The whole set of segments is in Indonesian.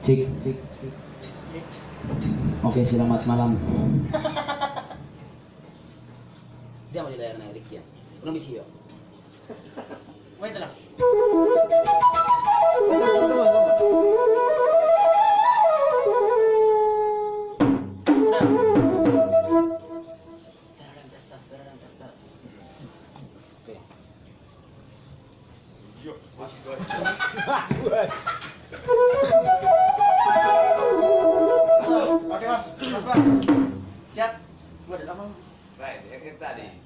Cik. Oke, selamat malam. Diyan mo nila na ulit yan. Kung bisiyo. Wait lang. Oke mas, siap. Gua ada lama. Baik, yang tadi.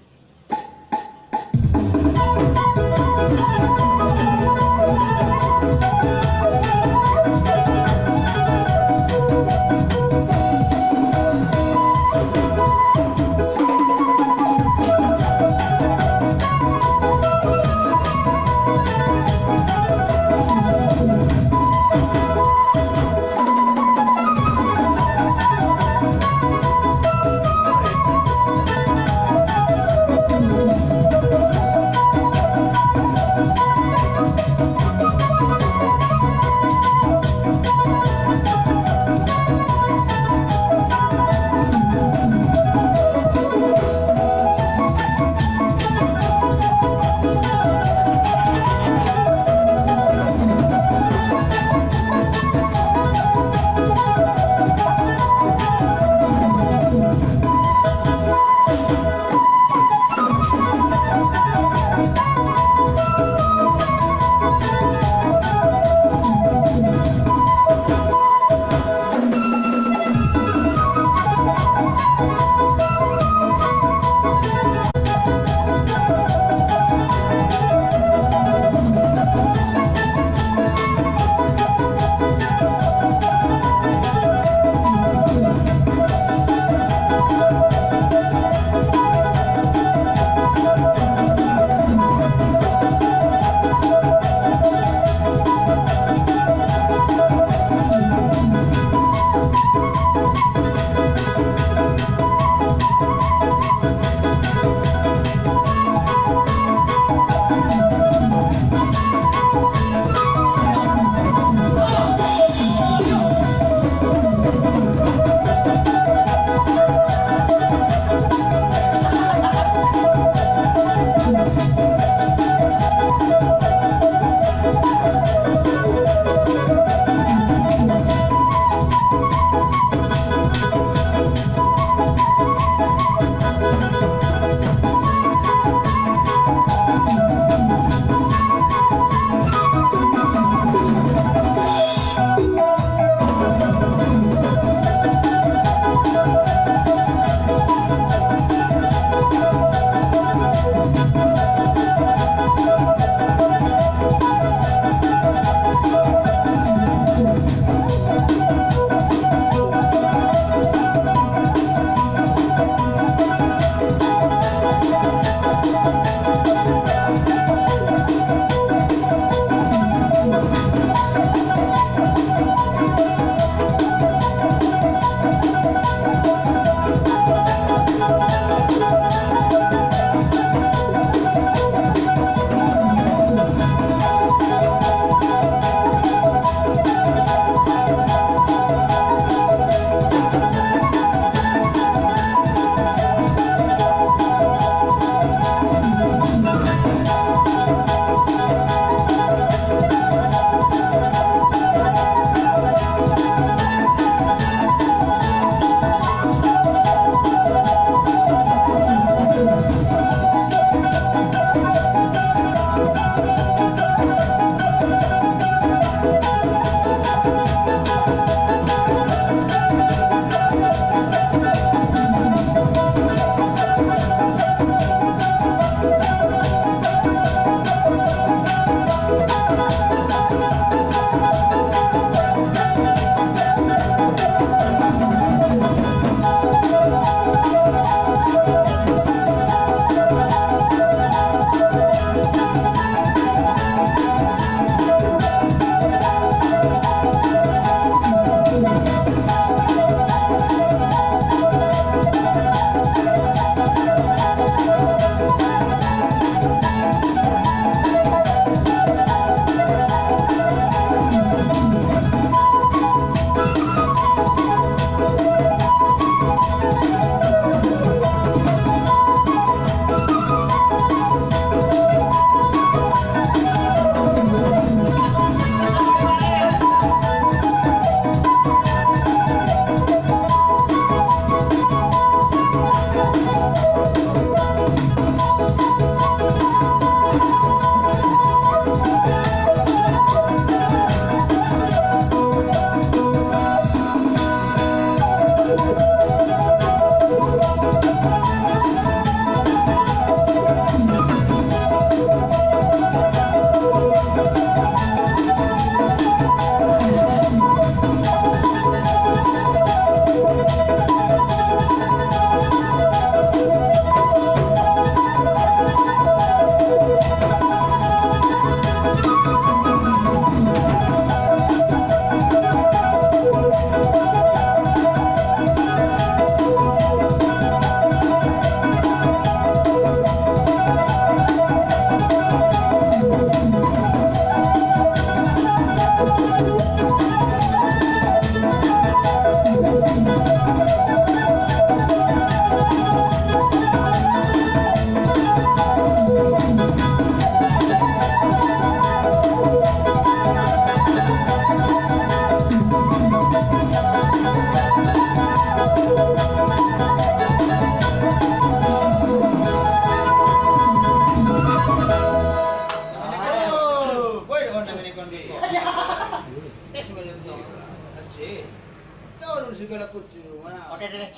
Oke deh.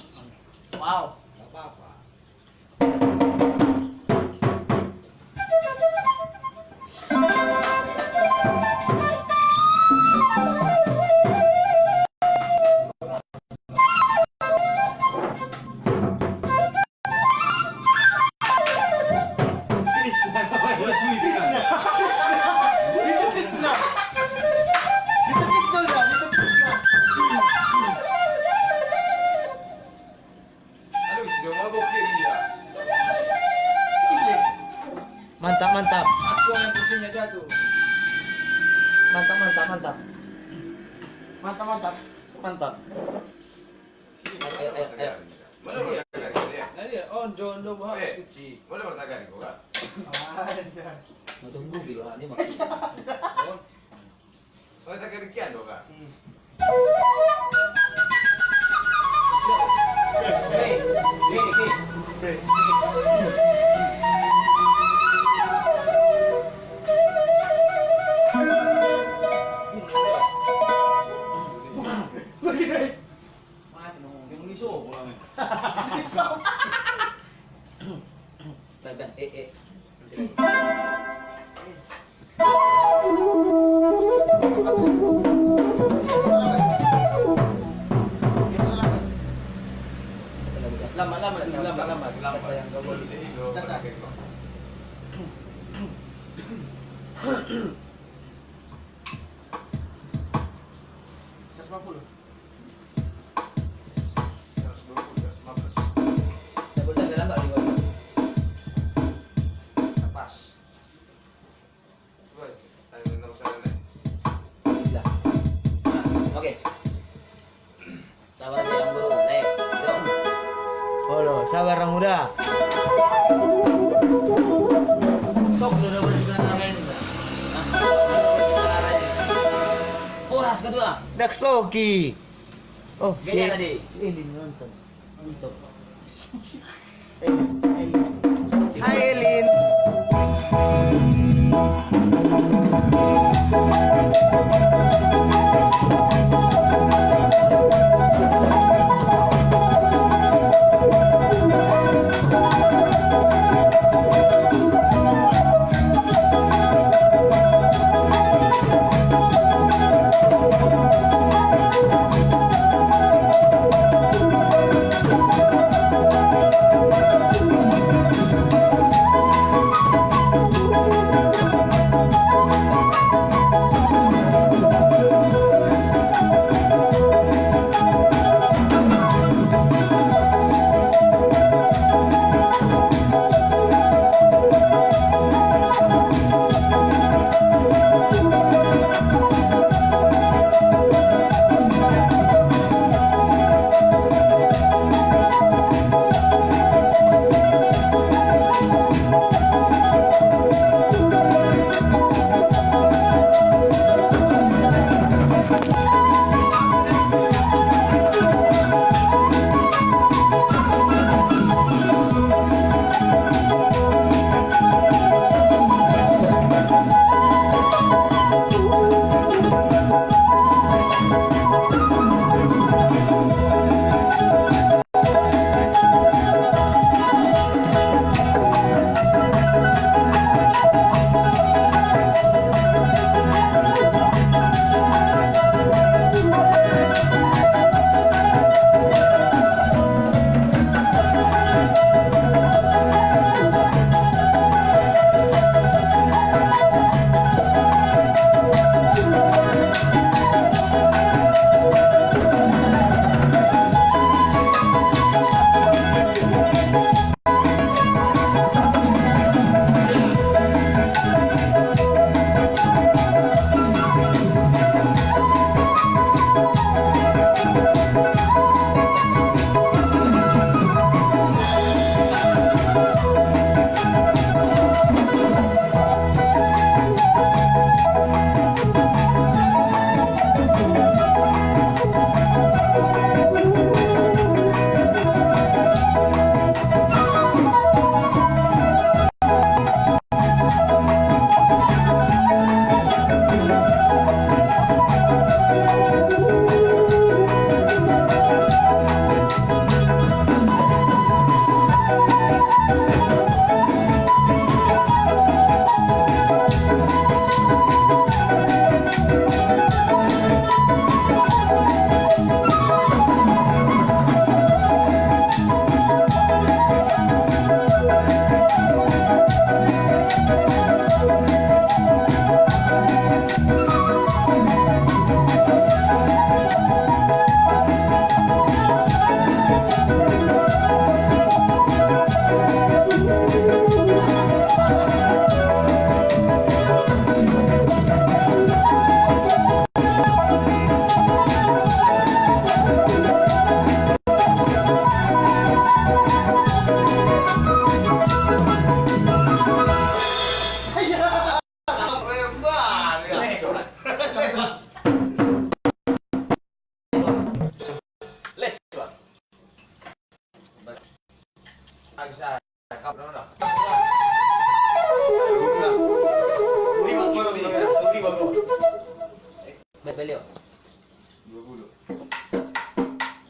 Wow. Nggak apa-apa. Mantap, mantap. Aku yang pusingnya jatuh. Mantap, mantap, mantap. Mantap, mantap. Mantap. Ayo. Mana orang takkan dia? Nah dia, on jondo buah Eh. kuci. Mana orang takkan kau kan? Mau tunggu gitu ah, dia mah. Soalnya takkan kian kau kan? Mati dong, yang liso pulang. Ben, eh. Lambat. Sayang kau boleh. Caca. 150. Tak boleh dah lambat dia. Pas. Buat. Ada nama sana ni. Alhamdulillah. Okey. Sabar yang bro. Naik. Go. Halo, sabar orang muda. Sok sudah berjalan lain. Poras kedua. Naksoki. Oh, Gaya tadi. Si Elin nonton. Nonton. Hai Elin.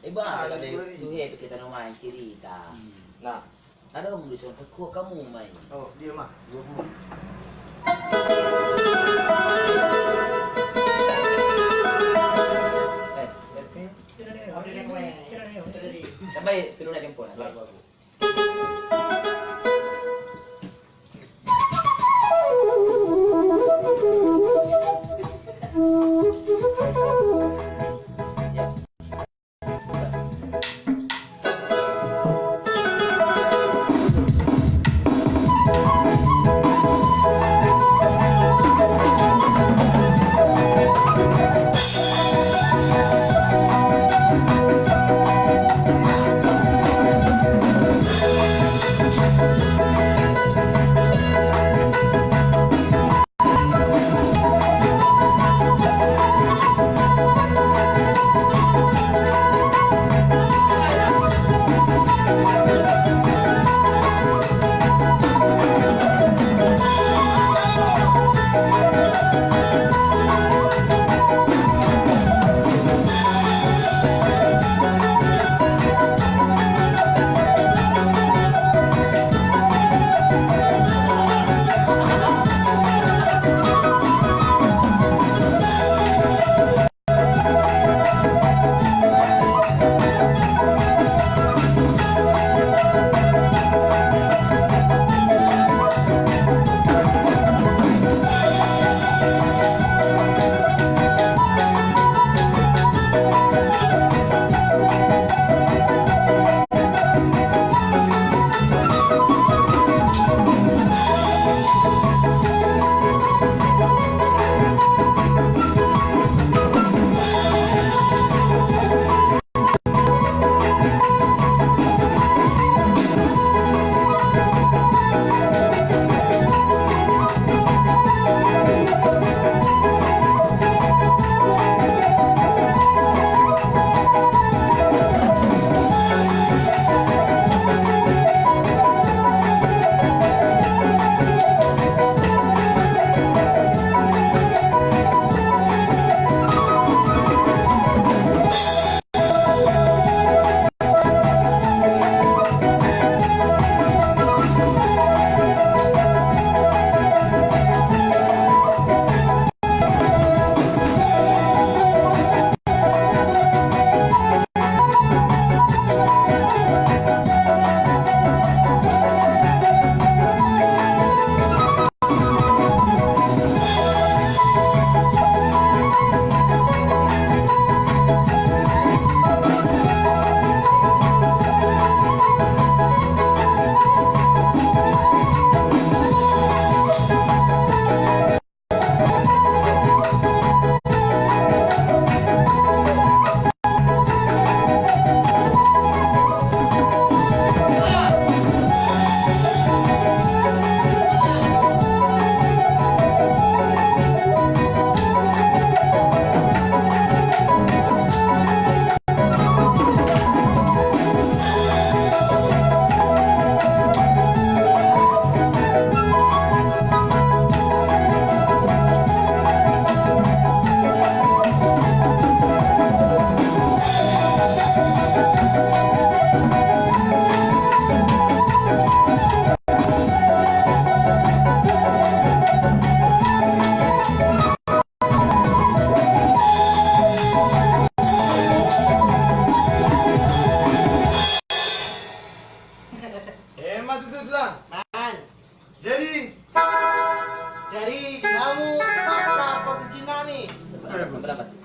Bahasa kalau itu kita main cerita. Nah. Ada kamu disuruh kamu main. Oh, dia mah. Sampai turun lagi pun. Berapa?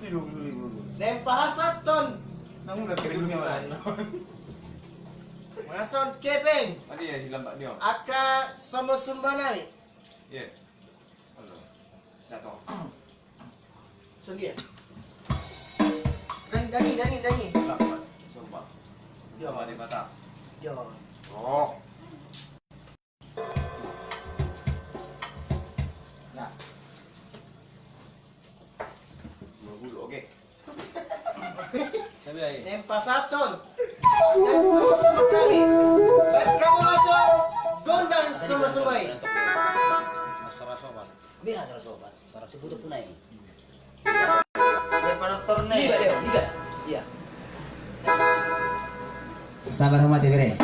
Ini 20.000. Nempahasat ton. Nang udah kedulunya wala. Mason kepeng. Ada ya silam Pak Dio. Aka sama sembana ni. Ya. Halo. Satu. Sundia. Dani. Lapan. Coba. Dia apa di mata? Yo. Oh. Nah. 20 oke. Sabi ay. Nempasaton. Dan sama-sama kami. Dan kamu aja gondang sama-sama. Masara sobat. Biasa sobat. Sarap si butuh punai. preparator nih. Iya, Leo, digas. Iya. Sabar hormati bere.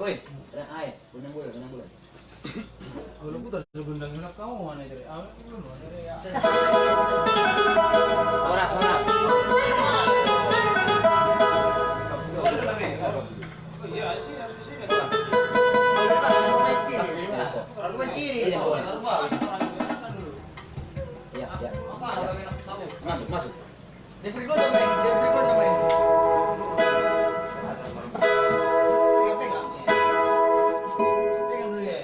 Woi, tenang aja, benang bulan. Kalau putar segundang enak kamu mana dari awal dulu dari ya. Oras. Iya sih harus di sini. Argumen kiri. Iya, boleh. Iya. Masuk. Defri gol coba ini. Pegang dulu ya.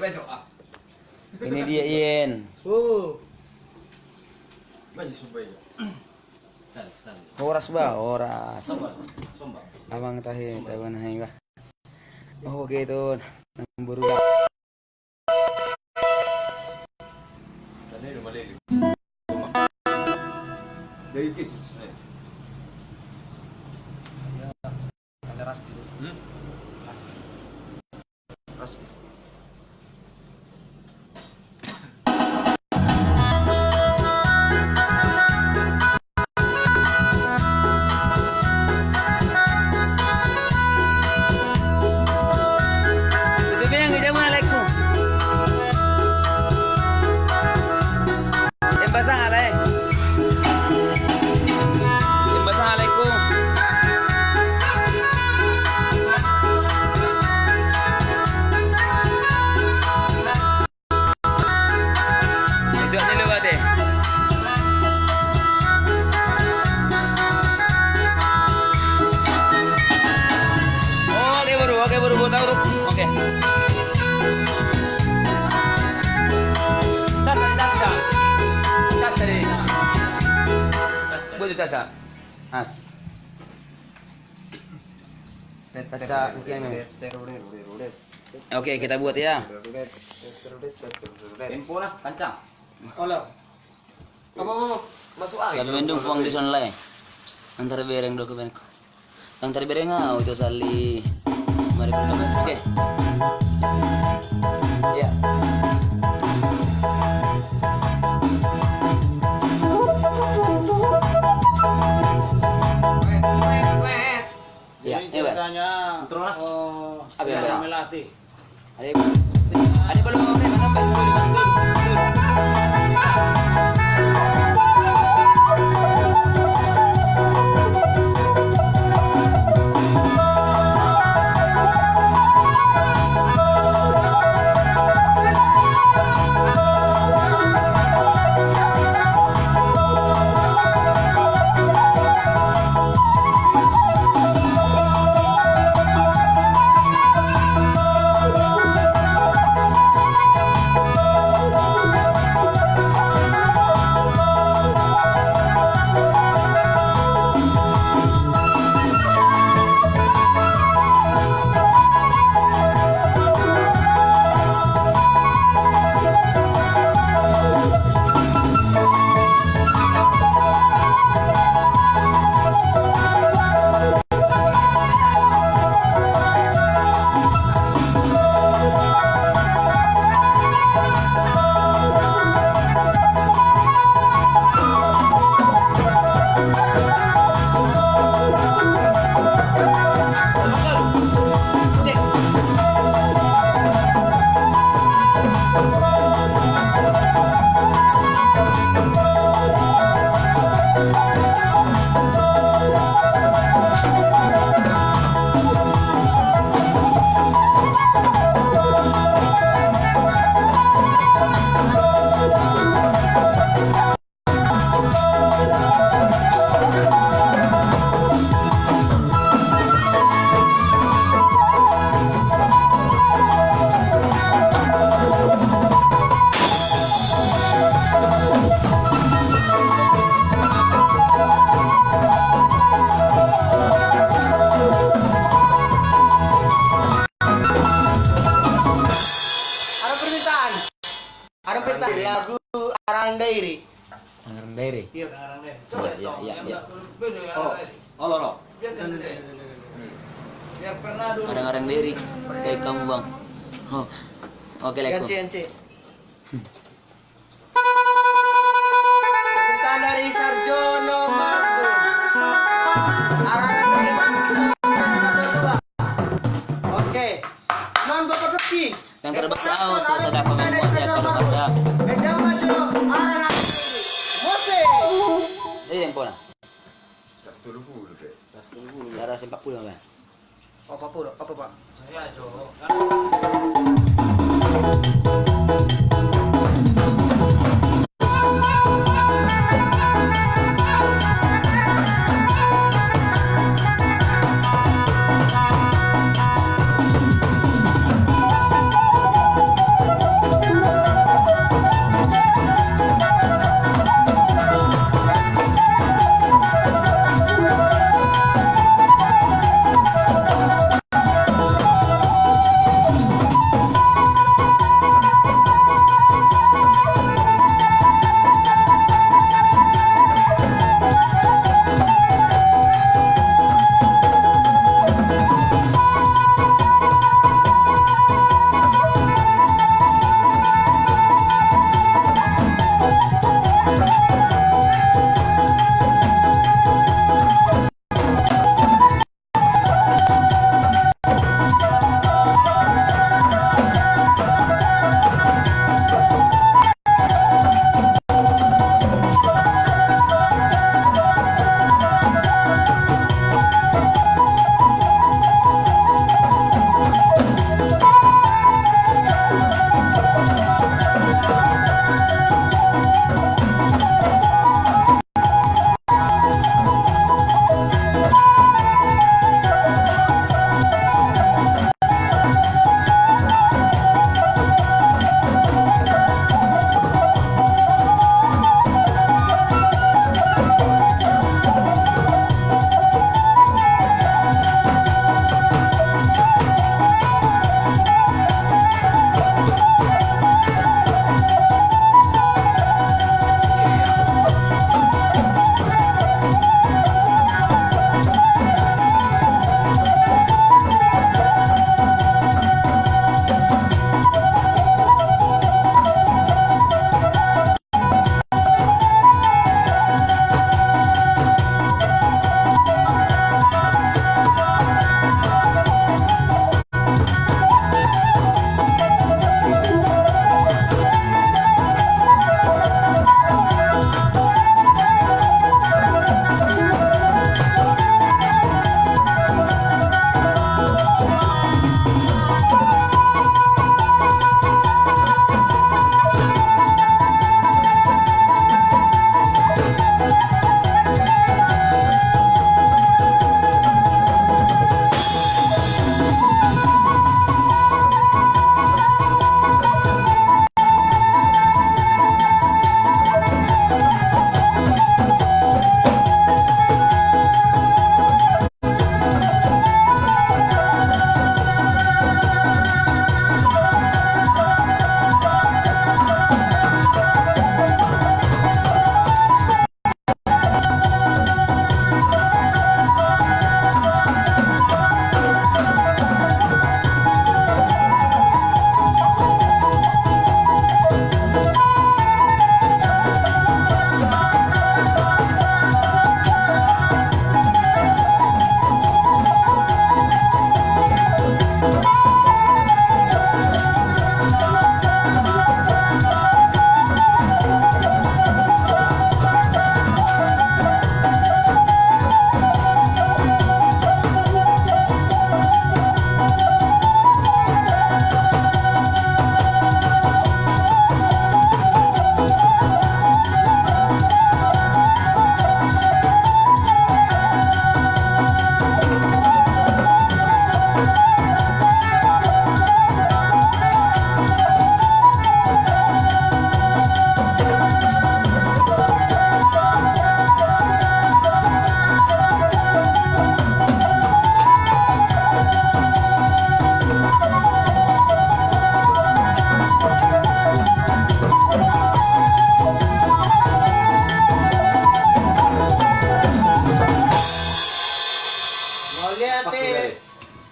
Bejo. Ah. Ini dia Ian. Bejo supaya. Horas ba? Horas. Somba. Abang tahi, tahu nah ba. Oh gitu. Namburu lang. Tadi rumah lele. Dari kecil sebenarnya. Ada ras dulu. Ras. Tutupi yang kejamu alaikum. Yang basah alai. Yang basah alaikum. Itu dulu bade. Oke baru tahu tuh. Oke. Caca deh. Boleh caca. As. Caca ini. Oke, kita buat ya. Tempo lah, kancang. Olah. Apa masuk air. Kami mendung puang di sana lah. Antara bereng dokumen ko. Antara bereng itu sali. Mari kita baca. Oke. Ya. Ya, Ceritanya. Betul lah. Apa yang berat? Melati. Ada belum mau sampai lagu Arang Dairi. Arang Dairi. Iya, Arang Dairi. Coba Iya, iya, iya. Oh, lo. Biarkan dulu. Biar pernah dulu. Arang Dairi. Kayak kamu bang. Oh, oke lekku. NC. Permintaan dari Sarjono Magung. Arang Dairi masuk coba. Oke. Non Bapak Beki. Yang terbesar saya sudah membuatnya kalau ada. Medang maju Arang Dairi. Mose. Ini yang pona. 120 deh. Saya rasa 40 kan. Apa Pak? Saya Jo.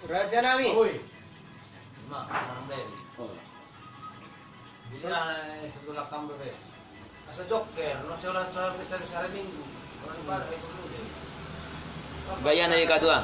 Raja Nami. Oi. Ma, nanti. Bisa satu lakam bebe. Asa joker, no saya pesta minggu. Orang pada itu dulu. Bayan dari katua.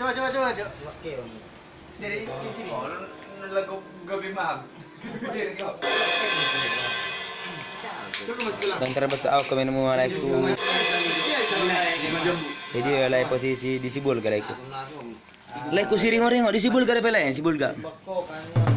Coba. Oke. Sini. Oh, lagu gabi mag. Diri kau. Dan terbatas aku minum alaikum. Jadi alai posisi disibul galaiku. Laiku siring orang disibul gale pelayan sibul ga. Bako kan.